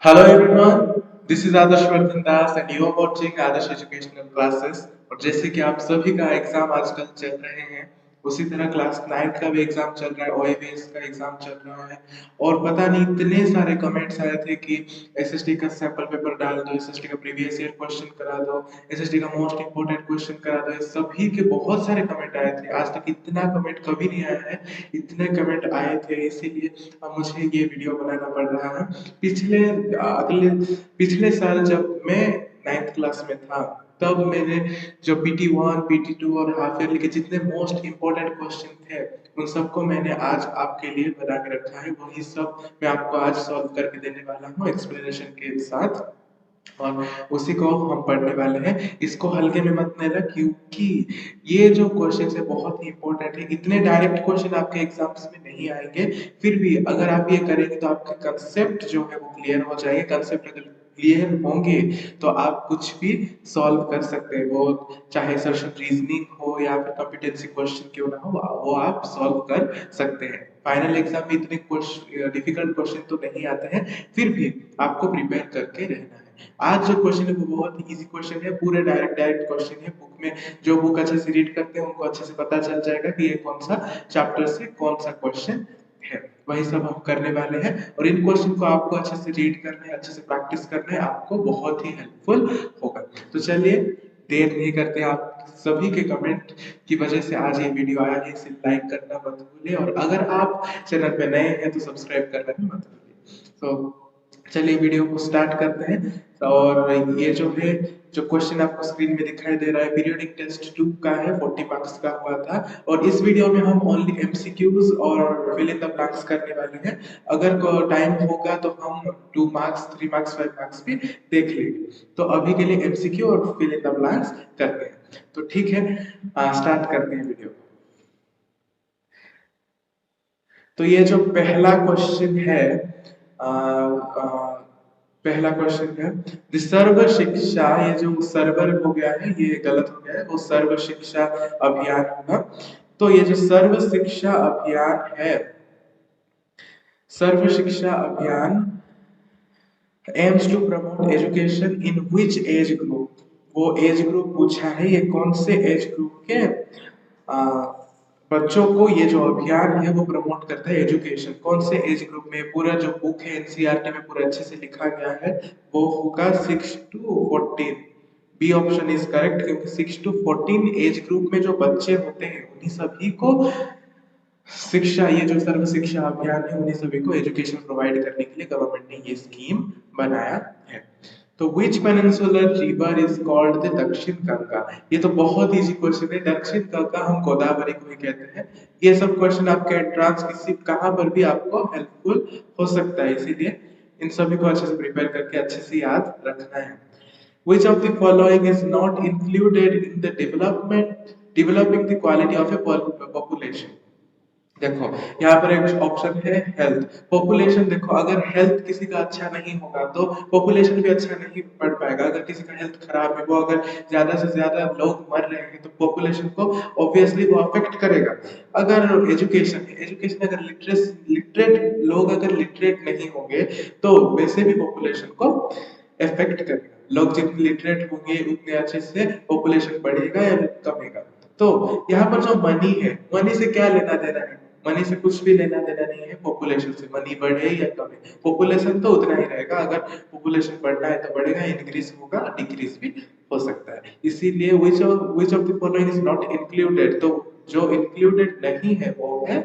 Hello everyone, this is Adarsh Vardhan Das and you are watching Adarsh Educational Classes। और जैसे कि आप सभी का एग्जाम आजकल चल रहे हैं, उसी तरह क्लास 9 का भी एग्जाम चल रहा है, OAVS का एग्जाम चल रहा है। और पता नहीं इतने सारे कमेंट्स आए थे कि एसएसटी का सैंपल पेपर डाल दो, एसएसटी का प्रीवियस ईयर क्वेश्चन करा दो, एसएसटी का मोस्ट इंपोर्टेंट क्वेश्चन करा दो। ये सभी के बहुत सारे कमेंट आए थे, आज तक इतना कमेंट कभी नहीं आया है, इतने कमेंट आए थे, इसीलिए अब मुझे ये वीडियो बनाना पड़ रहा है। पिछले अगले पिछले साल जब मैं 9th क्लास में था, तब मेरे जो PT1 PT2 और हाफ ईयरली के जितने मोस्ट इंपोर्टेंट क्वेश्चन थे, उन सबको मैंने आज आपके लिए बना के रखा है। वही सब मैं आपको आज सॉल्व करके देने वाला हूँ एक्सप्लेनेशन के साथ, और उसी को हम पढ़ने वाले हैं। इसको हल्के में मत लेना, क्योंकि ये जो क्वेश्चन है बहुत ही इंपॉर्टेंट है। इतने डायरेक्ट क्वेश्चन आपके एग्जाम्स में नहीं आएंगे, फिर भी अगर आप ये करेंगे तो आपके कंसेप्ट जो है वो क्लियर हो जाएंगे। कंसेप्ट अगर क्लियर होंगे तो आप कुछ भी सॉल्व कर सकते हैं, वो चाहे सर्च रीजनिंग हो या फिर कॉम्पिटेंसी क्वेश्चन क्यों ना हो, वो आप सॉल्व कर सकते हैं। फाइनल एग्जाम में इतने डिफिकल्ट क्वेश्चन तो नहीं आते हैं, फिर भी आपको प्रिपेयर करके रहना है। आज जो क्वेश्चन है वो बहुत ही इजी क्वेश्चन है, पूरे डायरेक्ट डायरेक्ट क्वेश्चन है। बुक में जो बुक अच्छे से रीड करते हैं उनको अच्छे से पता चल जाएगा कि ये कौन सा चैप्टर से कौन सा क्वेश्चन है। वही सब हम करने वाले हैं, और इन क्वेश्चन को आपको अच्छे से रीड करना है, अच्छे से प्रैक्टिस करना है, आपको बहुत ही हेल्पफुल होगा। तो चलिए देर नहीं करते, आप सभी के कमेंट की वजह से आज ये वीडियो आया है, इसे लाइक करना मत भूलिए, और अगर आप चैनल पे नए हैं तो सब्सक्राइब करना भी मत भूलिए। तो चलिए वीडियो को स्टार्ट करते हैं। और ये जो है, जो क्वेश्चन आपको स्क्रीन में दिखाई दे रहा है, पीरियोडिक टेस्ट 2 का है, 40 मार्क्स का हुआ था। और इस वीडियो में हम ओनली एमसीक्यूज और फिल इन द ब्लैंक्स करने वाले हैं। अगर टाइम होगा तो हम 2 मार्क्स 3 मार्क्स 5 मार्क्स भी देख लेंगे। तो अभी के लिए एमसीक्यू और फिल इन द ब्लैंक्स करते हैं। तो ठीक है, स्टार्ट करते हैं वीडियो। तो ये जो पहला क्वेश्चन है, आ, आ, पहला क्वेश्चन है, सर्व शिक्षा, ये जो सर्वर हो गया है ये गलत हो गया है, वो सर्व शिक्षा अभियान होगा। तो ये जो सर्व शिक्षा अभियान है, सर्व शिक्षा अभियान aims to promote education in which age group, वो एज ग्रुप पूछा है, ये कौन से एज ग्रुप के आ, बच्चों को ये जो अभियान है वो प्रमोट करता है। एजुकेशन कौन से एज ग्रुप में, पूरा जो बुक है एनसीईआरटी में पूरा अच्छे से लिखा गया है, वो होगा 6 to 14। B option is correct, क्योंकि 6 to 14 एज ग्रुप में जो बच्चे होते हैं उन्हीं सभी को शिक्षा, ये जो सर्व शिक्षा अभियान है, उन्हीं सभी को एजुकेशन प्रोवाइड करने के लिए गवर्नमेंट ने ये स्कीम बनाया है। तो which peninsular river is called the Dakshin Ganga, ये तो बहुत इजी क्वेश्चन है। दक्षिण गंगा हम गोदावरी को ही कहते हैं। ये सब क्वेश्चन आपके एंट्रेंस किसी कहां पर भी आपको हेल्पफुल हो सकता है, इसीलिए इन सभी को अच्छे से प्रिपेयर करके अच्छे से याद रखना है। Which of the following is not included in the developing the quality of a population? देखो यहाँ पर एक ऑप्शन है हेल्थ। पॉपुलेशन, देखो अगर हेल्थ किसी का अच्छा नहीं होगा तो पॉपुलेशन भी अच्छा नहीं बढ़ पाएगा। अगर किसी का हेल्थ खराब है, वो अगर ज्यादा से ज्यादा लोग मर रहे हैं, तो पॉपुलेशन को ऑब्वियसली वो अफेक्ट करेगा। अगर एजुकेशन है, एजुकेशन अगर लिटरेट लोग अगर लिटरेट नहीं होंगे तो वैसे भी पॉपुलेशन को अफेक्ट करेगा। लोग जितने लिटरेट होंगे उतने अच्छे से पॉपुलेशन बढ़ेगा या कमेगा। तो यहाँ पर जो मनी है, मनी से क्या लेना देना है? मनी से कुछ भी लेना देना नहीं है पॉपुलेशन से, मनी बढ़े या कमे, पॉपुलेशन तो उतना ही रहेगा। अगर पॉपुलेशन बढ़ना है तो बढ़ेगा, इंक्रीज होगा, डिक्रीज भी हो सकता है। इसीलिए which of the following is not included, तो जो इंक्लूडेड नहीं है वो है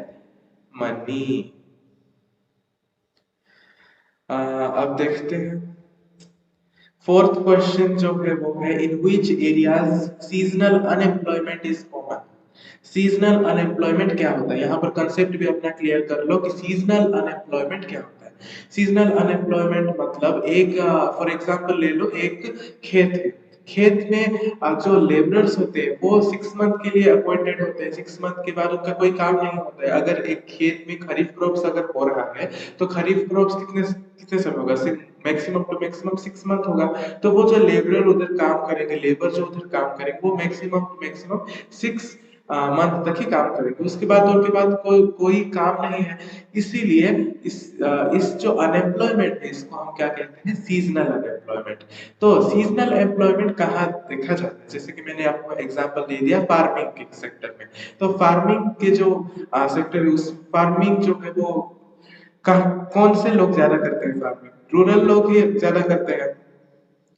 मनी। अब देखते हैं फोर्थ क्वेश्चन जो है वो है, in which areas seasonal unemployment is common. Seasonal unemployment क्या होता है, यहाँ पर कंसेप्ट भी अपना क्लियर कर लो कि सीजनल अनएम्प्लॉयमेंट क्या होता है। सीजनल अनएम्प्लॉयमेंट मतलब एक, फॉर एग्जांपल ले लो, एक खेत है, खेत में जो लेबरर्स होते हैं वो 6 मंथ के लिए अपॉइंटेड होते हैं। 6 मंथ के बाद उनका कोई काम नहीं होता है। अगर एक खेत में खरीफ क्रॉप्स अगर हो रहा है तो खरीफ क्रॉप्स कितने कितने समय होगा, मैक्सिमम टू मैक्सिमम 6 मंथ होगा। तो वो जो लेबरर उधर काम करेंगे, लेबर जो उधर काम करेंगे, वो मैक्सिमम टू मैक्सिमम 6 मंथ तक ही काम करेंगे, उसके बाद उनके बाद कोई काम नहीं है। इसीलिए इस जो अनएम्प्लॉयमेंट है इसको हम क्या कहते हैं, सीजनल अनएम्प्लॉयमेंट। तो सीजनल एम्प्लॉयमेंट कहाँ देखा जाता है, जैसे कि मैंने आपको एग्जांपल दे दिया फार्मिंग के सेक्टर में। तो फार्मिंग के जो सेक्टर है, उस फार्मिंग जो है वो कौन से लोग ज्यादा करते हैं फार्मिंग, रूरल लोग ही ज्यादा करते हैं।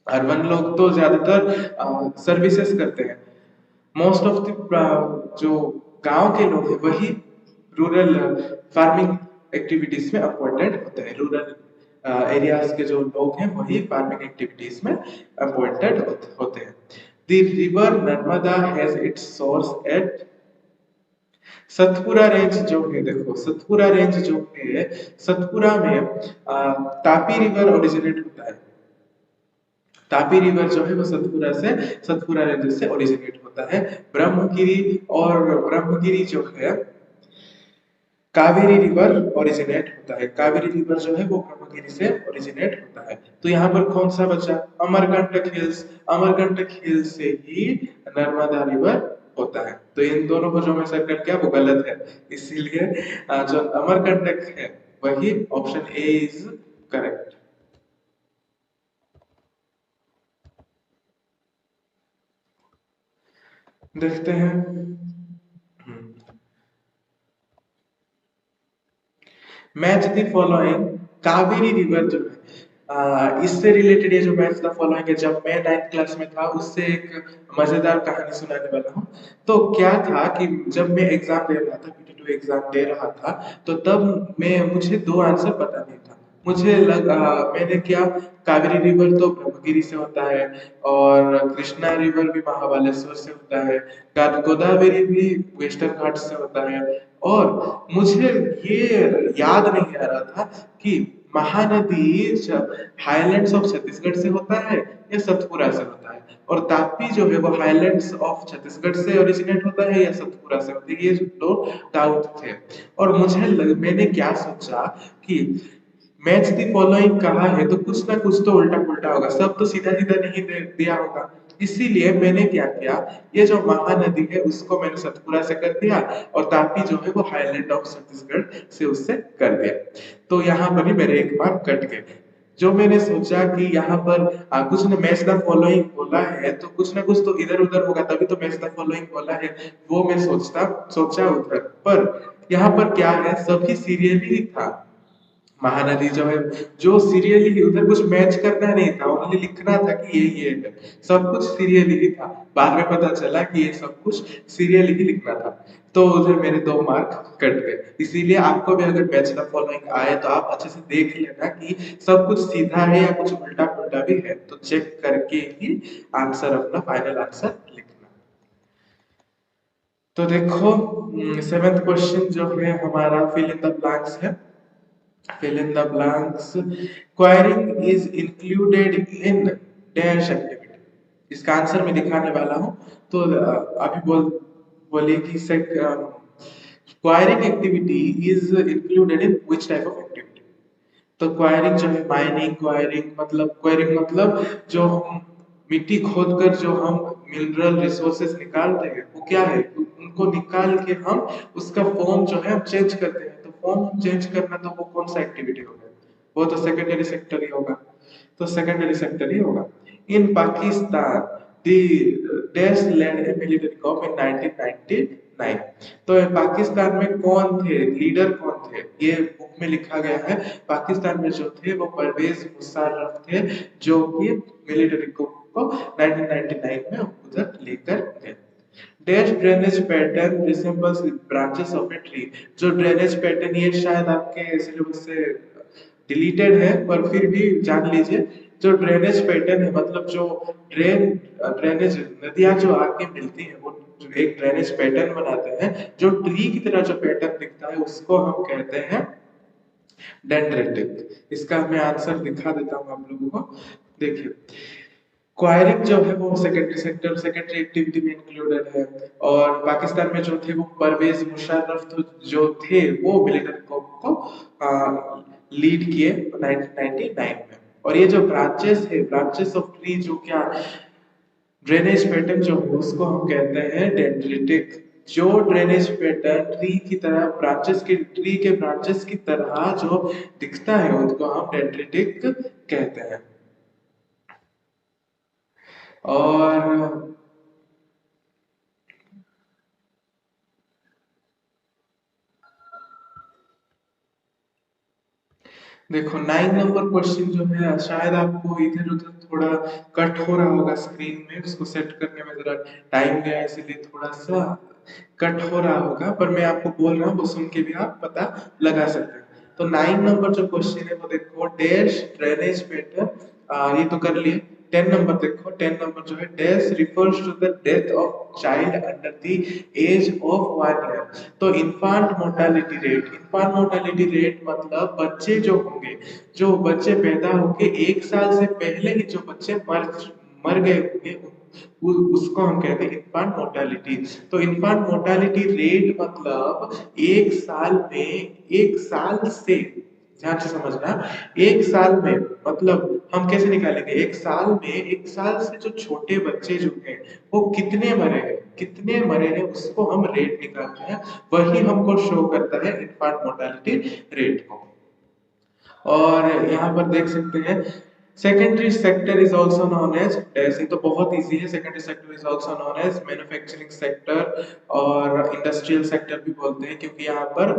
अर्बन लोग तो ज्यादातर सर्विसेज करते हैं। मोस्ट ऑफ द जो गांव के लोग हैं वही रूरल फार्मिंग एक्टिविटीज में अपॉइंटेड होते हैं। रूरल एरियाज के जो लोग हैं वही फार्मिंग एक्टिविटीज में अपॉइंटेड होते हैं। The river Narmada has its source at Satpura range जो है, देखो सतपुरा रेंज जो है, सतपुरा में तापी रिवर ओरिजिनेट होता है। तापी रिवर जो है वो सतपुरा रेंज से ओरिजिनेट होता है। ब्रह्मगिरी और ब्रह्मगिरी जो है कावेरी रिवर ओरिजिनेट होता है। कावेरी रिवर जो है वो ब्रह्मगिरी से ओरिजिनेट होता है। तो यहाँ पर कौन सा बचा, अमरकंटक हिल्स। अमरकंटक हिल्स से ही नर्मदा रिवर होता है। तो इन दोनों को जो मैं सर्कल किया वो गलत है, इसीलिए जो अमरकंटक है वही ऑप्शन ए इज करेक्ट। देखते हैं। Match the following, Kaveri river जो है इससे रिलेटेड ये जो मैच द फॉलोइंग है, जब मैं 9th क्लास में था उससे एक मजेदार कहानी सुनाने वाला हूँ। तो क्या था कि जब मैं एग्जाम दे रहा था, PT2 एग्जाम दे रहा था, तो तब मुझे दो आंसर पता नहीं था। मैंने क्या, कावेरी रिवर तो ब्रह्मगिरी से होता है और कृष्णा रिवर भी महाबलेश्वर से होता है, गोदावरी भी वेस्टर्न घाट से होता है। और मुझे ये याद नहीं आ रहा था कि महानदी हाईलैंड्स ऑफ छत्तीसगढ़ से होता है या सतपुरा से होता है, और तापी जो है वो हाईलैंड्स ऑफ छत्तीसगढ़ से ओरिजिनेट होता है या सतपुरा से होता है, ये दो डाउट थे। और मैंने क्या सोचा कि मैच द फॉलोइंग कहा है तो कुछ ना कुछ तो उल्टा पुल्टा होगा, सब तो सीधा सीधा नहीं दिया होगा। इसीलिए मैंने क्या किया, ये जो महानदी है उसको मैंने सतपुरा से कर दिया और तापी जो है वो हाईलैंड ऑफ छत्तीसगढ़ से उससे कर दिया। तो यहाँ पर ही मेरे एक मार्क कट गए। जो मैंने सोचा कि यहाँ पर कुछ ने मैच द फॉलोइंग बोला है तो कुछ ना कुछ तो इधर उधर होगा, तभी तो मैच द फॉलोइंग बोला है, वो मैं सोचा उधर। पर यहाँ पर क्या है, सभी सीरियली ही था। महानदी जो है, जो सीरियली ही, उधर कुछ मैच करना नहीं था, ओनली लिखना था कि ये है, सब कुछ सीरियली ही था। बाद में पता चला कि ये सब कुछ सीरियली ही लिखना था। तो उधर मेरे 2 मार्क कट गए। इसीलिए आपको भी अगर मैच द फॉलोइंग आए तो आप अच्छे से देख लेना कि सब कुछ सीधा है या कुछ उल्टा पुल्टा भी है, तो चेक करके ही आंसर, अपना फाइनल आंसर लिखना। तो देखो 7th क्वेश्चन जो है हमारा फिल इन द ब्लैंक्स है। fill in the blanks, acquiring is included in dash activity। इसका आंसर मैं दिखाने वाला हूँ। तो अभी बोलिए कि acquiring activity is included in which type of activity। तो क्वायरिंग जो है, माइनिंग क्वायरिंग मतलब जो हम मिट्टी खोद कर जो हम मिनरल रिसोर्सेज निकालते हैं वो क्या है, उनको निकाल के हम उसका फॉर्म जो है हम चेंज करते हैं। तो फॉर्म हम चेंज करना, तो वो कौन सा एक्टिविटी होगा, वो तो सेकेंडरी सेक्टर ही होगा। तो सेकेंडरी सेक्टर ही होगा। In Pakistan the dash land a military coup in 1999। तो पाकिस्तान में कौन थे, लीडर कौन थे, ये बुक में लिखा गया है। पाकिस्तान में जो थे वो परवेज मुशर्रफ थे, जो कि मिलिट्री को 1999 में उधर लेकर गए। Dash drainage pattern resembles branches of a tree. जो ड्रेनेज पैटर्न, ये शायद आपके सिलेबस से डिलीटेड है, पर फिर भी जान लीजिए। जो ड्रेनेज पैटर्न है, मतलब जो ड्रेनेज नदियां जो आके मिलती है, वो जो एक ड्रेनेज पैटर्न बनाते हैं, जो ट्री की तरह जो पैटर्न दिखता है उसको हम कहते हैं डेंड्रेटिक। इसका मैं आंसर दिखा देता हूँ आप लोगों को। देखिए क्वायरिंग जो है वो सेकेंडरी सेक्टर, सेकेंडरी एक्टिविटी में इंक्लूडेड है। और पाकिस्तान में जो थे वो परवेज मुशर्रफ जो थे वो मिलिट्री को लीड किए 1999 में। और ये जो ब्रांचेस है, ब्रांचेस ऑफ ट्री, जो क्या ड्रेनेज पैटर्न जो है उसको हम कहते हैं डेंड्रिटिक। जो ड्रेनेज पैटर्न ट्री के ब्रांचेस की तरह जो दिखता है उसको हम डेंड्रिटिक कहते हैं। और देखो 9 नंबर क्वेश्चन जो है शायद आपको इधर उधर थोड़ा कट हो रहा होगा स्क्रीन में, उसको सेट करने में जरा टाइम गया इसीलिए थोड़ा सा कट हो रहा होगा, पर मैं आपको बोल रहा हूँ वो सुन के भी आप पता लगा सकते हैं। तो 9 नंबर जो क्वेश्चन है वो देखो, डैश ड्रेनेज पैटर्न, ये तो कर लिए। 10 नंबर देखो, 10 नंबर जो है, dash refers to the death of child under the age of 1 year. तो इन्फांट मोर्टालिटी रेट मतलब बच्चे जो होंगे, जो बच्चे पैदा होके 1 साल से पहले ही जो बच्चे मर मर गए होंगे उसको हम कहते हैं इन्फांट मोर्टालिटी। तो इन्फांट मोर्टालिटी रेट मतलब 1 साल में, 1 साल से, ध्यान से समझना, 1 साल में मतलब हम कैसे निकालेंगे, 1 साल में, 1 साल से जो छोटे बच्चे जो हैं वो कितने मरे हैं उसको हम रेट निकालते हैं, वही हमको शो करता है इन्फांट मोर्टालिटी रेट को। और यहाँ पर देख सकते हैं secondary sector is also known as, ऐसे तो बहुत इजी है, secondary sector is also known as manufacturing sector और इंडस्ट्रियल सेक्टर भी बोलते हैं, क्योंकि यहाँ पर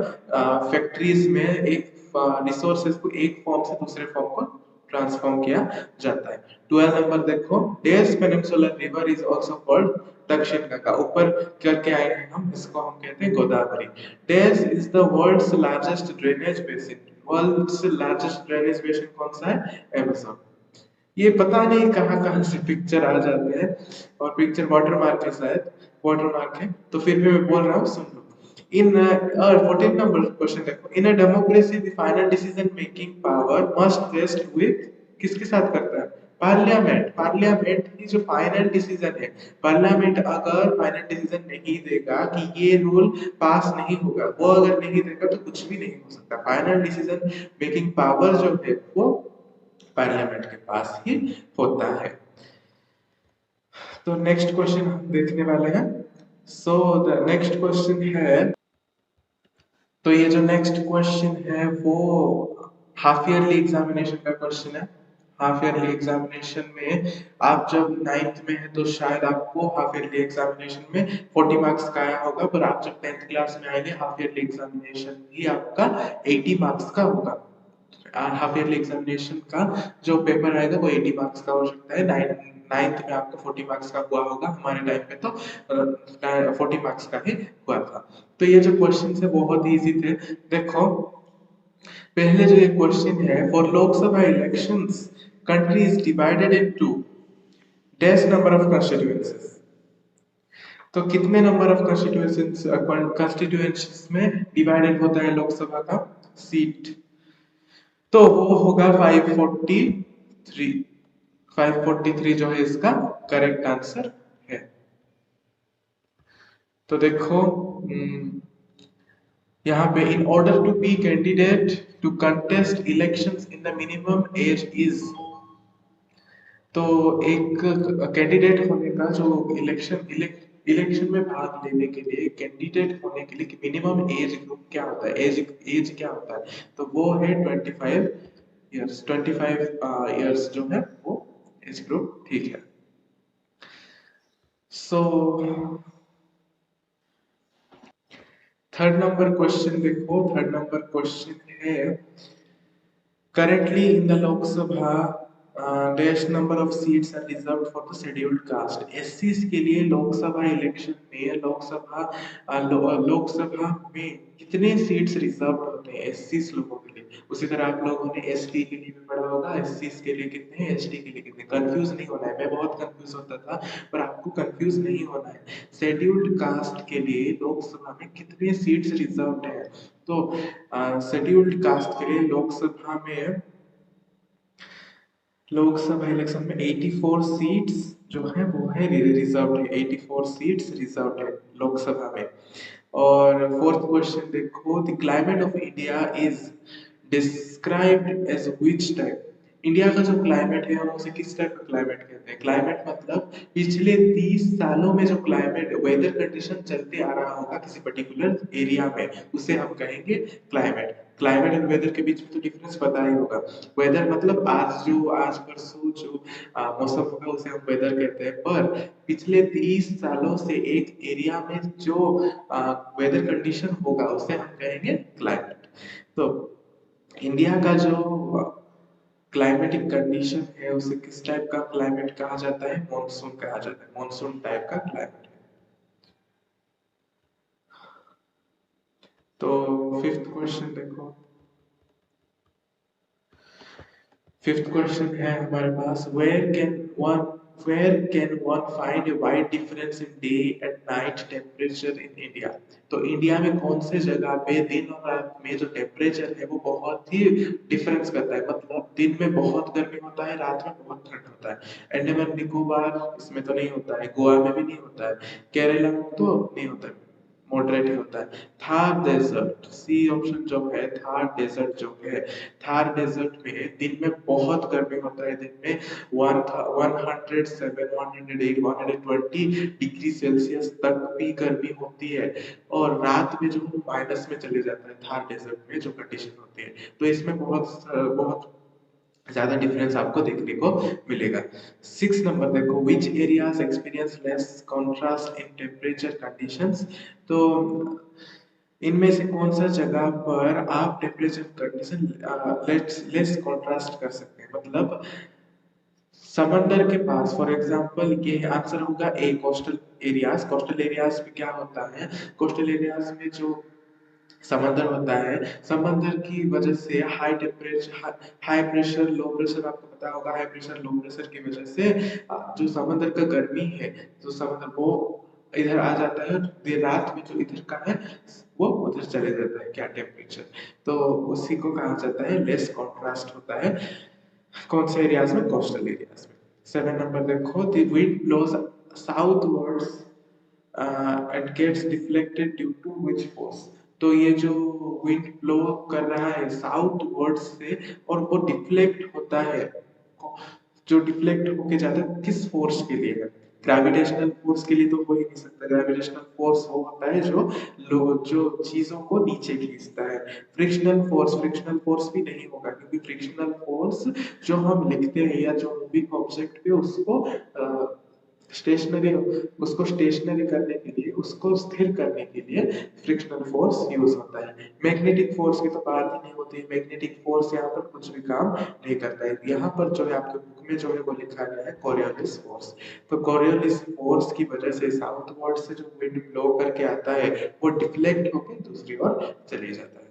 फैक्ट्रीज में एक रिसोर्सेज को एक फॉर्म से दूसरे फॉर्म को ट्रांसफॉर्म किया जाता है। 12 नंबर देखो, this peninsular river is also called Dakshin Ganga, ऊपर करके आए हैं हम, इसको हम कहते हैं Godavari. This is the world's largest drainage basin, world से लार्जेस्ट ड्रेनेज बेसिन कौन सा है, अमेज़न। ये पता नहीं कहाँ कहाँ से पिक्चर आ जाते हैं, और पिक्चर वाटर मार्क है शायद, वाटर मार्क है, तो फिर भी मैं बोल रहा हूँ सुन लो। इन 14 नंबर क्वेश्चन देखो, in a democracy the final decision making power must rest with, किसके साथ करता है, पार्लियामेंट। पार्लियामेंट की जो फाइनल डिसीजन है, पार्लियामेंट अगर फाइनल डिसीजन नहीं देगा कि ये रूल पास नहीं होगा, वो अगर नहीं देगा तो कुछ भी नहीं हो सकता। फाइनल डिसीजन मेकिंग पावर जो है वो पार्लियामेंट के पास ही होता है। तो नेक्स्ट क्वेश्चन हम देखने वाले हैं। सो द नेक्स्ट क्वेश्चन है, तो ये जो नेक्स्ट क्वेश्चन है वो हाफ ईयरली एग्जामिनेशन का क्वेश्चन है। हाफ ईयरली एग्जामिनेशन में आप जब 9th में है तो शायद आपको हाफ ईयरली एग्जामिनेशन में 40 मार्क्स का आया होगा, पर आप जब 10th क्लास में आएंगे हाफ ईयरली एग्जामिनेशन ही आपका 80 मार्क्स का होगा। हाफ ईयरली एग्जामिनेशन का जो पेपर आएगा वो 80 मार्क्स का हो सकता है। 9th में आपको 40 मार्क्स का हुआ होगा, हमारे टाइम पे तो 40 मार्क्स का ही हुआ था। तो ये जो क्वेश्चन है बहुत इजी थे। देखो पहले जो ये क्वेश्चन है, for Lok Sabha elections country is divided into dash number of constituencies. तो कितने नंबर ऑफ कॉन्स्टिट्यूएंसीज में डिवाइडेड होता है लोकसभा का सीट, तो वो होगा 543। 543 जो है इसका करेक्ट आंसर है। तो देखो यहाँ पे, in order to be candidate to contest elections in the minimum age is, तो एक कैंडिडेट होने का जो इलेक्शन में भाग लेने के लिए, कैंडिडेट होने के लिए मिनिमम एज ग्रुप क्या होता है, एज क्या होता है, तो वो है 25 ईयर्स। 25 ईयर्स जो है वो एज ग्रुप, ठीक है। सो थर्ड नंबर क्वेश्चन देखो, थर्ड नंबर क्वेश्चन है, currently in the Lok Sabha dash number of seats are reserved for the scheduled caste। एससीज के लिए लोकसभा इलेक्शन में, लोकसभा में कितने सीट्स रिजर्व होते हैं एससीज लोगों के लिए। उसी तरह आप लोगों ने एसटी के लिए भी पढ़ा होगा, एससीज के लिए कितने, एसटी के लिए कितने। कंफ्यूज नहीं होना है, मैं बहुत कंफ्यूज होता था, पर आपको कंफ्यूज नहीं होना है। शेड्यूल्ड कास्ट के लिए लोकसभा में कितने सीट्स रिजर्व्ड हैं, तो शेड्यूल्ड कास्ट के लिए लोकसभा इलेक्शन में 84 सीट्स जो है वो है रिजर्व्ड है, 84 सीट्स रिजर्व्ड है लोकसभा में। और फोर्थ क्वेश्चन देखो, the climate of India is described as which type. India का जो क्लाइमेट है हम उसे किस टाइप का क्लाइमेट कहते हैं? क्लाइमेट मतलब पिछले 30 सालों में जो क्लाइमेट वेदर कंडीशन चलते आ रहा होगा किसी पर्टिकुलर एरिया में, उसे हम कहेंगे क्लाइमेट। क्लाइमेट एंड वेदर के बीच में तो डिफरेंस पता ही होगा। वेदर मतलब आज परसों जो मौसम होगा उसे हम वेदर कहते हैं, पर पिछले 30 सालों से एक एरिया में जो वेदर कंडीशन होगा उसे हम कहेंगे क्लाइमेट। तो इंडिया का जो क्लाइमेटिक कंडीशन है उसे किस टाइप का क्लाइमेट कहा जाता है? मॉनसून कहा जाता है। मॉनसून टाइप का क्लाइमेट है। तो फिफ्थ क्वेश्चन देखो। फिफ्थ क्वेश्चन है हमारे पास, where can one find a wide difference in day and night temperature in India? तो इंडिया में कौन से जगह पे दिन और रात में जो टेम्परेचर है वो बहुत ही डिफरेंस करता है? मतलब दिन में बहुत गर्मी होता है, रात में बहुत ठंड होता है। अंडमान निकोबार इसमें तो नहीं होता है, गोवा में भी नहीं होता है, केरला में तो नहीं होता है, मॉडरेट ही होता है। थार डेजर्ट, सी ऑप्शन जो है, थार डेजर्ट जो है, थार डेजर्ट में दिन में बहुत गर्मी होता है। दिन में 107, 108, 120 डिग्री सेल्सियस तक भी गर्मी होती है, और रात में जो माइनस में चले जाता है थार डेजर्ट में जो कंडीशन होती है। तो इसमें बहुत बहुत ज्यादा डिफरेंस आपको देखने को मिलेगा। सिक्स नंबर देखो, विच areas experience less contrast in temperature conditions? तो इनमें से कौन सा जगह पर आप टेम्परेचर कंडीशन लेस कॉन्ट्रास्ट कर सकते हैं? मतलब समंदर के पास, फॉर एग्जांपल ये आंसर होगा ए, कोस्टल एरियाज। कोस्टल एरियाज में क्या होता है? कोस्टल एरियाज में जो समंदर होता है, समंदर की वजह से high temperature, high pressure, low pressure, आपको पता होगा हाई प्रेशर लो प्रेशर की वजह से जो समंदर का गर्मी है, जो समंदर वो इधर आ जाता है, देर रात में जो इधर का है वो उधर चले जाता है क्या टेम्परेचर। तो उसी को कहा जाता है लेस कॉन्ट्रास्ट होता है कौन से एरियाज में? कोस्टल एरियाज में। सेवन नंबर देखो, the wind blows southwards and gets deflected due to which force? तो ये जो विंड ब्लो कर रहा है साउथ वर्ड से और वो डिफ्लेक्ट होता है, जो डिफ्लेक्ट होके जाता है किस फोर्स के लिए है? ग्रेविटेशनल फोर्स के लिए तो हो ही नहीं सकता। ग्रेविटेशनल फोर्स वो होता है जो जो चीजों को नीचे खींचता है। फ्रिक्शनल फोर्स भी नहीं होगा, क्योंकि फ्रिक्शनल फोर्स जो हम लिखते हैं या जो मूविंग ऑब्जेक्ट पे उसको स्टेशनरी स्टेशनरी करने के लिए, उसको स्थिर करने के लिए फ्रिक्शनल फोर्स यूज होता है। मैग्नेटिक फोर्स की तो बात ही नहीं होती। मैग्नेटिक फोर्स यहाँ पर कुछ भी काम नहीं करता है। यहाँ पर जो है आपके बुक में जो है वो लिखा गया है कोरियोलिस फोर्स। तो कोरियोलिस फोर्स की वजह से साउथ वर्ड से जो विंड ब्लो करके आता है वो डिफ्लेक्ट होकर दूसरी ओर चले जाता है।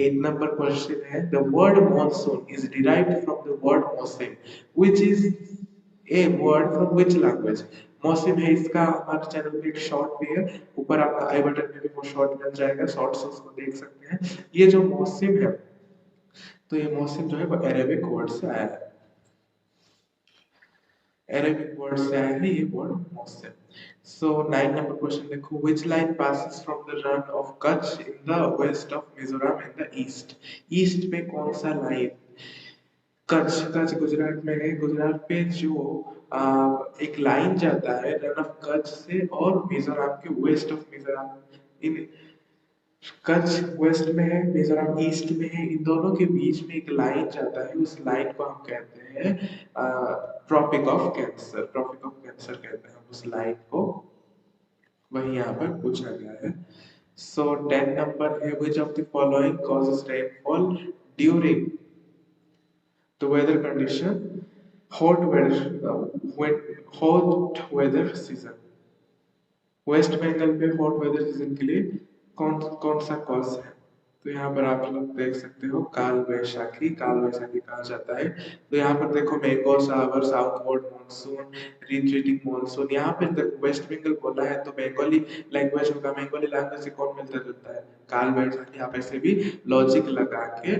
8 नंबर क्वेश्चन है, the word monsoon is derived from the word mausam which is a word from which language? मौसम है, इसका हमारे चैनल पे एक शॉर्ट भी है, ऊपर आपका आई बटन में भी वो शॉर्ट मिल जाएगा, शॉर्ट्स उसको देख सकते हैं। ये जो मौसम है, तो ये मौसम जो है वो अरेबिक वर्ड से आया है। अरेबिक वर्ड से आया है ये वर्ड मौसम। सो 9 नंबर क्वेश्चन देखो, which line passes from the Rann of Kutch in the west of Mizoram in the east? East में कौन सा लाइन? कच्छ, कच्छ गुजरात में है। गुजरात पे जो एक लाइन जाता है रन ऑफ कच्छ से और मिजोरम के west of Mizoram, in Kutch west में है, मिजोरम ईस्ट में है, इन दोनों के बीच में एक लाइन जाता है, उस लाइन को हम कहते हैं tropic of cancer. Tropic of cancer कहते हैं उस लाइन को, वही यहाँ पर पूछा गया है। सो 10 नंबर है, which of the following causes rainfall during the weather condition hot weather when hot weather season? West Bengal पे हॉट वेदर सीजन के लिए कौन कौन सा कॉज है? तो यहाँ पर आप लोग देख सकते हो काल वैशाखी, काल वैशाखी कहा जाता है। तो यहाँ पर देखो mango shower, southward monsoon, retreating monsoon. यहाँ पे देखो वेस्ट बंगाल बोला है तो बंगाली लैंग्वेज होगा, बंगाली लैंग्वेज से कौन मिलता जुलता है? काल वैशाखी। आप ऐसे भी लॉजिक लगा के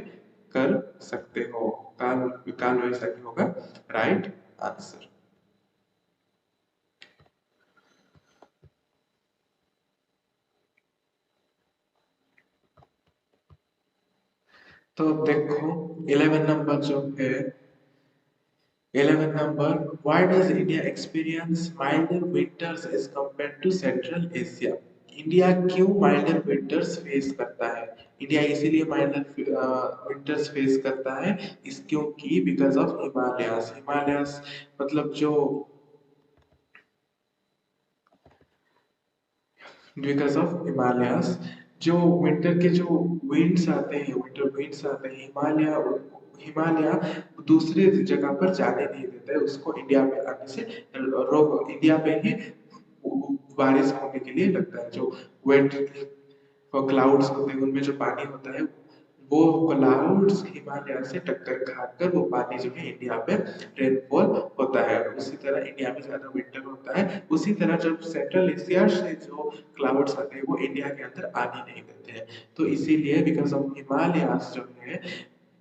कर सकते हो। काल काल वैशाखी होगा राइट आंसर। तो देखो 11 नंबर जो है, 11 number, why does India experience milder winters as compared to Central Asia? India क्यों माइल्डर विंटर्स फेस करता है? इंडिया इसीलिए माइल्डर विंटर्स फेस करता है इस क्योंकि बिकॉज ऑफ हिमालयास। हिमालयास मतलब जो बिकॉज ऑफ हिमालयास जो विंटर के जो विंड्स आते हैं, विंटर विंड्स आते हैं, हिमालय दूसरे जगह पर जाने नहीं देता है, उसको इंडिया में आने से रोक, इंडिया पे ही बारिश होने के लिए लगता है। जो वेट क्लाउड्स होते हैं उनमें जो पानी होता है वो क्लाउड्स हिमालय से टक्कर खाकर वो पानी जो है इंडिया पे रेनफॉल होता है। उसी तरह इंडिया में ज्यादा विंटर होता है। उसी तरह जब सेंट्रल एशिया से जो क्लाउड्स आते हैं वो इंडिया के अंदर आने नहीं देते हैं। तो इसीलिए बिकॉज ऑफ हिमालयास जो है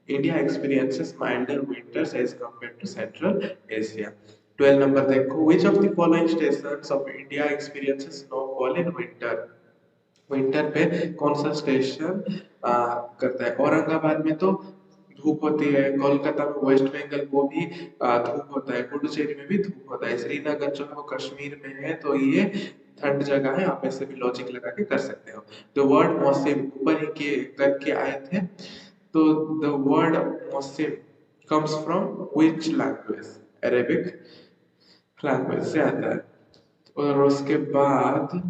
India experiences milder winters as compared to central Asia. 12 number देखो, which of the following stations of India experiences snowfall in winter? Winter पे कौन सा स्टेशन करता है? औरंगाबाद में तो धूप होती है, कोलकाता में, वेस्ट बंगाल वो भी धूप होता है, पुडुचेरी में भी धूप होता है, श्रीनगर जो है वो कश्मीर में है तो ये ठंड जगह है, आप ऐसे भी लॉजिक लगा के कर सकते हो। द वर्ड मौसम ऊपर ही के करके आए थे, तो द वर्ड मौसम comes from which language? Arabic language से आता है। और उसके बाद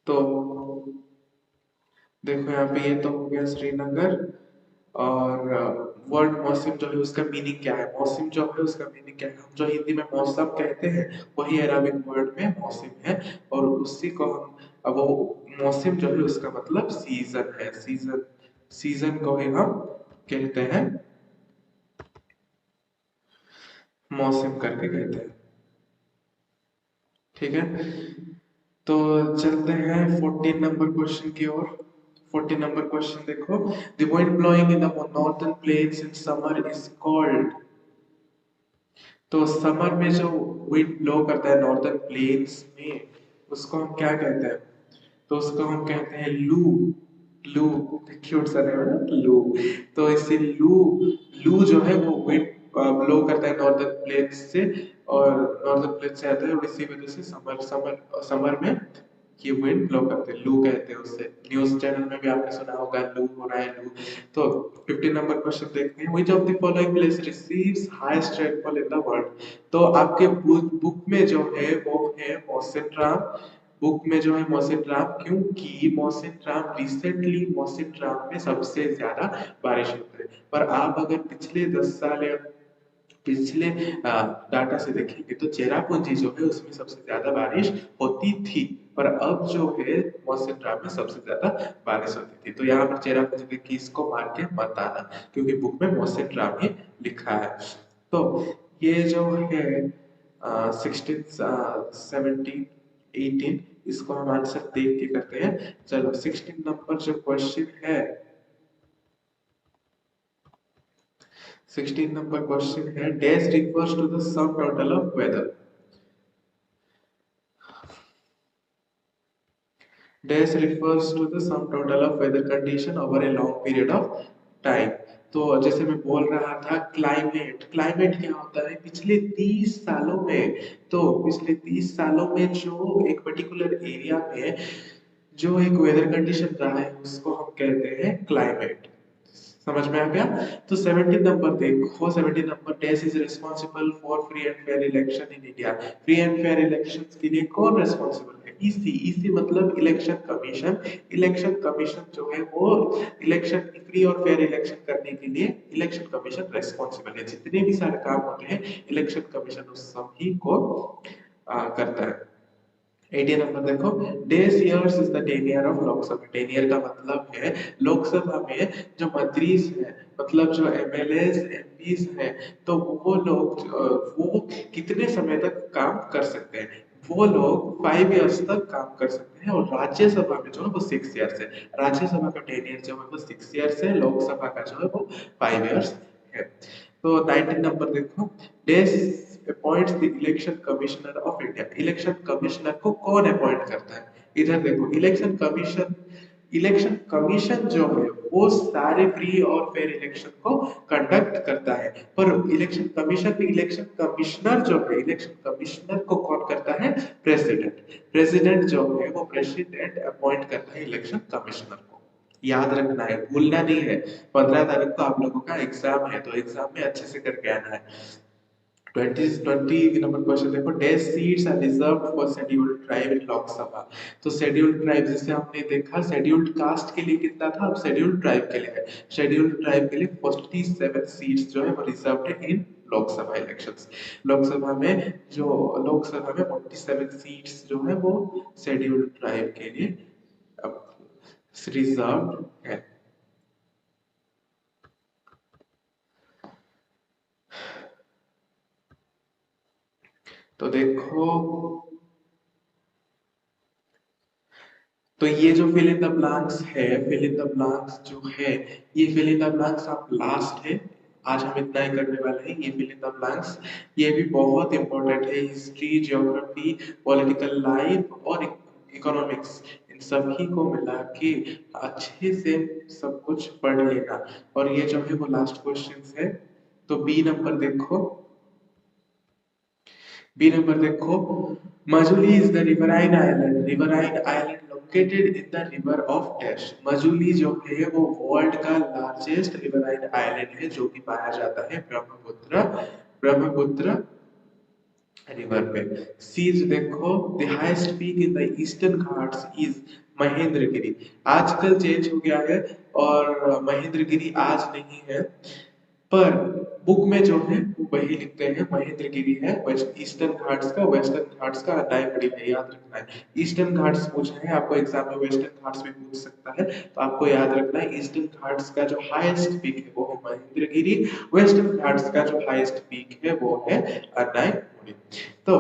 तो देखो यहाँ पे ये तो हो गया श्रीनगर। और वर्ड मौसम जो है उसका मीनिंग क्या है? मौसम जो है उसका मीनिंग क्या है? हम जो हिंदी में मौसम कहते हैं वही अरबिक वर्ड में मौसम है, और उसी को हम वो मौसम जो है उसका मतलब सीजन है। सीजन, सीजन को ही हम कहते हैं मौसम करके कहते हैं। ठीक है, तो चलते हैं 14 नंबर क्वेश्चन की ओर। 14 नंबर क्वेश्चन देखो, the wind blowing in the northern plains in summer is called. तो समर में जो विंड ब्लो करता है नॉर्थर्न प्लेन्स में उसको हम क्या कहते हैं? तो उसको हम कहते हैं लू। लू, क्यूट सा नेम है ना, लू। तो इससे लू, लू जो है वो विंड ब्लो करता है नॉर्थर्न प्लेन्स से, और नॉर्थर्न प्लेन्स से आता है, और इसी वजह से समर समर समर में ये विंड ब्लो करते हैं, लू कहते हैं उससे। न्यूज चैनल में भी आपने सुना होगा लू हो रहा है, लू। तो 15 नंबर क्वेश्चन देखते हैं, which of the following place receives highest rainfall in the world? तो आपके बुक में जो है वो है मौसिन राम। बुक में जो है मौसिन राम, क्योंकि मौसिन राम रिसेंटली मौसिन राम में सबसे ज्यादा बारिश होती है। पर आप अगर पिछले 10 साल या पिछले डाटा से देखेंगे तो चेरापूंजी जो है उसमें सबसे ज्यादा बारिश होती थी, पर अब जो है मौसिन राम में सबसे ज्यादा बारिश होती थी। तो यहाँ पर चेरापूंजी के किस को मार के मत आना, क्योंकि बुक में मौसिन राम ही लिखा है। तो ये जो है 16 17 18, इसको हम आंसर देख के करते हैं। चलो 16 नंबर जो क्वेश्चन है, 16 नंबर क्वेश्चन है, dash refers to the sum total of weather. Dash refers to the sum total of weather condition over a long period of time. तो जैसे मैं बोल रहा था क्लाइमेट, क्लाइमेट क्या होता है? पिछले 30 सालों में, तो पिछले 30 सालों में जो एक पर्टिकुलर एरिया में जो एक वेदर कंडीशन रहा है उसको हम कहते हैं क्लाइमेट। समझ में आ गया? तो 17 नंबर देखो, 17 number, dash is responsible for free and fair election in India. Free and fair elections के लिए कौन रिस्पांसिबल है? ईसी। ईसी मतलब इलेक्शन कमीशन। इलेक्शन कमीशन जो है वो इलेक्शन, फ्री और फेयर इलेक्शन करने के लिए इलेक्शन कमीशन रिस्पांसिबल है। जितने भी सारे काम होते हैं इलेक्शन कमीशन उस सभी को करता है। 18 नंबर देखो, days years is the tenure of Lok Sabha. Tenure का मतलब है लोकसभा में जो मंत्री हैं, मतलब जो एमएलएस एमपीज हैं, तो वो लोग वो कितने समय तक काम कर सकते हैं? वो लोग 5 इयर्स तक काम कर सकते हैं, और राज्यसभा में जो है वो 6 इयर्स है। राज्यसभा का टेन्योर जो है वो 6 इयर्स है, लोकसभा का जो है वो 5 इयर्स है। तो 19 नंबर देखो, days appoints the election commissioner of India. Election commissioner को कौन अपॉइंट करता है? इधर देखो, इलेक्शन कमीशन इलेक्शन कमीशन जो है वो सारे फ्री और फेयर इलेक्शन को कंडक्ट करता है, पर इलेक्शन कमीशन में इलेक्शन कमिश्नर जो है, इलेक्शन कमिश्नर को कौन करता है? प्रेसिडेंट। प्रेसिडेंट जो है वो प्रेसिडेंट अपॉइंट करता है इलेक्शन कमिश्नर को। याद रखना है, भूलना नहीं है। 15 तारीख को आप लोगों का एग्जाम है, तो एग्जाम में अच्छे से करके आना है। 20 नंबर क्वेश्चन देखो, dash seats are reserved for scheduled tribe in Lok Sabha. तो शेड्यूल्ड ट्राइब जैसे हमने देखा, शेड्यूल्ड कास्ट के लिए कितना था, अब शेड्यूल्ड ट्राइब के लिए है। शेड्यूल्ड ट्राइब के लिए 47 सीट्स जो है वो रिजर्व्ड है इन लोकसभा इलेक्शंस। लोकसभा में जो लोकसभा में 47 सीट्स जो है वो शेड्यूल्ड ट्राइब के लिए रिजर्व्ड है। तो देखो, तो ये जो फिल इन द ब्लैंक्स है, फिल इन द ब्लैंक्स जो है, ये फिल इन द ब्लैंक्स आप लास्ट है, आज हम इतना ही करने वाले हैं। ये फिल इन द ब्लैंक्स ये भी बहुत इंपॉर्टेंट है। हिस्ट्री, ज्योग्राफी, पॉलिटिकल लाइफ और इकोनॉमिक्स, इन सभी को मिला के अच्छे से सब कुछ पढ़ लेना। और ये जो है वो लास्ट क्वेश्चन है। तो बी नंबर देखो, बी नंबर देखो, Majuli is the riverine island, riverine island located in the river of dash. Majuli जो है वो वर्ल्ड का लार्जेस्ट रिवराइन आइलैंड है, जो कि पाया जाता है ब्रह्मपुत्र, ब्रह्मपुत्र रिवर पे। सीज देखो, the highest peak in the eastern Ghats is Mahendragiri. आजकल चेंज हो गया है और महेंद्रगिरी आज नहीं है, पर बुक में जो है वो वही लिखते हैं, महेंद्रगिरी है। वेस्ट ईस्टर्न घाट्स का, वेस्टर्न घाट्स का अनायकड़ी है, याद रखना है। ईस्टर्न घाट्स पूछा है आपको एग्जाम में, वेस्टर्न घाट्स भी पूछ सकता है, तो आपको याद रखना है ईस्टर्न घाट्स का जो हाईएस्ट पीक है वो है महेंद्रगिरी, वेस्टर्न घाट्स का जो हाईएस्ट पीक है वो है अनायकड़ी। तो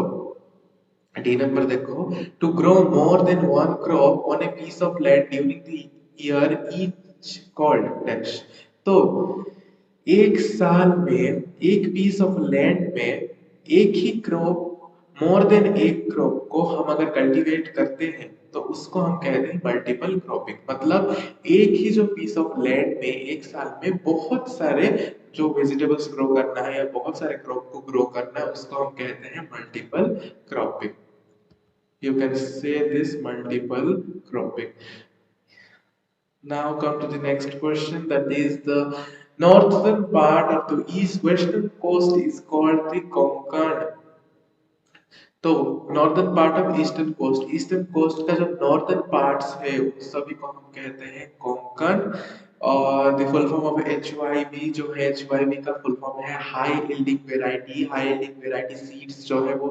डी नंबर देखो, to grow more than one crop on a piece of land during the year each called dash. तो एक साल में एक पीस ऑफ लैंड में एक ही क्रॉप, मोर देन एक क्रॉप को हम अगर कल्टीवेट करते हैं तो उसको हम कहते हैं मल्टीपल क्रॉपिंग। मतलब एक ही जो पीस ऑफ लैंड में एक साल में बहुत सारे जो वेजिटेबल्स ग्रो करना है या बहुत सारे क्रॉप को ग्रो करना है, उसको हम कहते हैं multiple cropping. You can say this multiple cropping. Now come to the next question, that is the northern part of the east western coast is called the Konkan. तो northern part of eastern coast, eastern coast का जो northern parts है उस सभी को हम कहते हैं कोंकण। और the full form of HYV जो है, HYV का फुल फॉर्म है high yielding variety. High yielding variety seeds जो है वो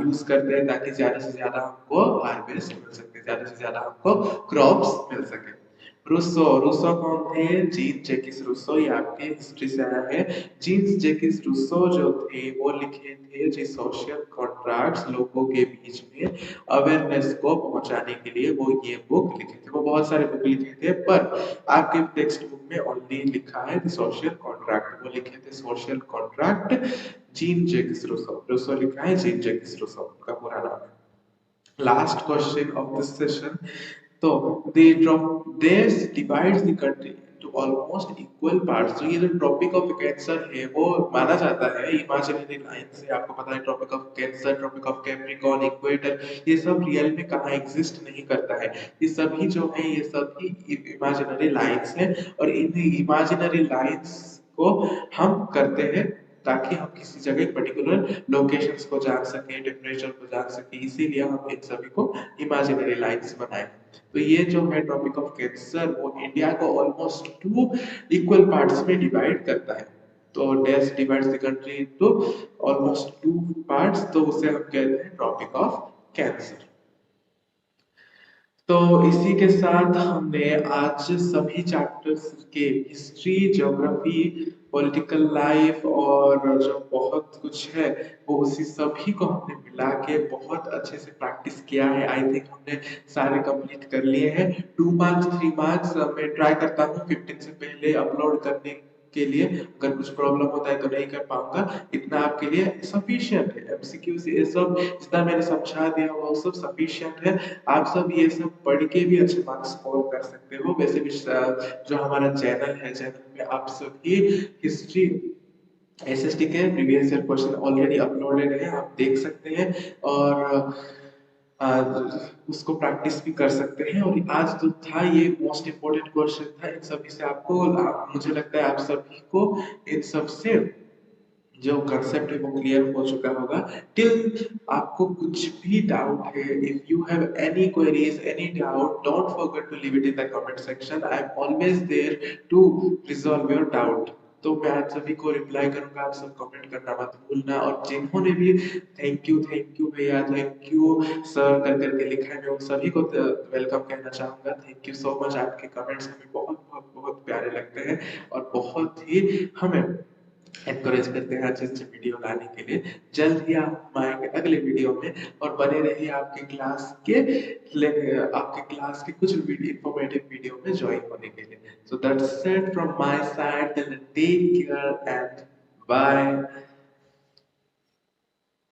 यूज करते हैं ताकि ज्यादा से ज्यादा हमको हार्वेस्ट मिल सके, ज्यादा से ज्यादा हमको क्रॉप्स मिल सके। रूसो, रूसो कौन थे? जीन जैकिस रूसो, ये आपके हिस्ट्री से आया है। जीन जैकिस रूसो जो थे वो लिखे थे जी सोशल कॉन्ट्रैक्ट्स, लोगों के बीच में अवेयरनेस को पहुंचाने के लिए वो ये बुक लिखे थे। वो बहुत सारे बुक लिखे थे, पर आपके टेक्स्ट बुक में ओनली लिखा है सोशल कॉन्ट्रैक्ट। वो लिखे थे social contract, Jean Jacques Rousseau. Rousseau लिखा है जीन जैकिस रूसो, उनका पूरा नाम है। Last question of this session, तो they divides the country into almost equal parts। तो ये जो ट्रॉपिक ऑफ कैंसर है वो माना जाता है इमेजिनरी लाइन से। आपको पता है tropic of cancer, tropic of capricorn, equator, ये सब रियल में कहाँ एग्जिस्ट नहीं करता है। ये सभी जो है ये सभी इमेजिनरी लाइंस हैं, और इन इमेजिनरी लाइंस को हम करते हैं ताकि हम किसी जगह पर्टिकुलर लोकेशंस को जान सके, टेम्परेचर को जान सके, इसीलिए हम इन सभी को इमेजिनरी लाइंस बनाए। तो ये जो है टॉपिक ऑफ कैंसर वो इंडिया को ऑलमोस्ट 2 इक्वल पार्ट्स में डिवाइड करता है। तो dash divides the country into almost 2 parts, तो उसे हम कहते हैं टॉपिक ऑफ कैंसर। तो इसी के साथ हमने आज सभी चैप्टर्स के हिस्ट्री, ज्योग्राफी, पॉलिटिकल लाइफ और जो बहुत कुछ है वो उसी सभी को हमने मिला के बहुत अच्छे से प्रैक्टिस किया है। आई थिंक हमने सारे कंप्लीट कर लिए हैं। 2 मार्क्स 3 मार्क्स मैं ट्राई करता हूँ 15 से पहले अपलोड करने के लिए अगर कुछ प्रॉब्लम होता है तो नहीं कर पाऊंगा, इतना आपके लिए सफिशिएंट है। एमसीक्यू से ये सब जितना मैंने समझा दिया वो सब सफिशिएंट है। आप सब ये सब पढ़ के भी अच्छे मार्क्स स्कोर कर सकते हो। वैसे भी जो हमारा चैनल है, चैनल में आप सभी हिस्ट्री एसएसटी के previous year question already uploaded है, आप देख सकते हैं और आ, उसको प्रैक्टिस भी कर सकते हैं। और आज जो था ये मोस्ट इम्पोर्टेंट क्वेश्चन था। इन सभी से आपको मुझे लगता है आप सभी को इन सब से जो कंसेप्ट है वो क्लियर हो चुका होगा। टिल आपको कुछ भी डाउट है, if you have any queries, any doubt, don't forget to leave it in the comment section. I am always there to resolve your doubt. तो मैं आप सभी को रिप्लाई करूंगा, आप सब कमेंट करना मत भूलना। और जिन्होंने भी थैंक यू भैया, थैंक यू सर कर करके लिखा है, मैं उन सभी को वेलकम कहना चाहूंगा। थैंक यू सो मच, आपके कमेंट्स हमें बहुत बहुत बहुत प्यारे लगते हैं और बहुत ही हमें एनकरेज करते हैं अच्छे अच्छे वीडियो लाने के लिए। जल्द ही हम आएंगे अगले वीडियो में और बने रहिए आपके क्लास के कुछ वीडियो इंफॉर्मेटिव वीडियो में ज्वाइन होने के लिए। So that's it from my side, take care and bye.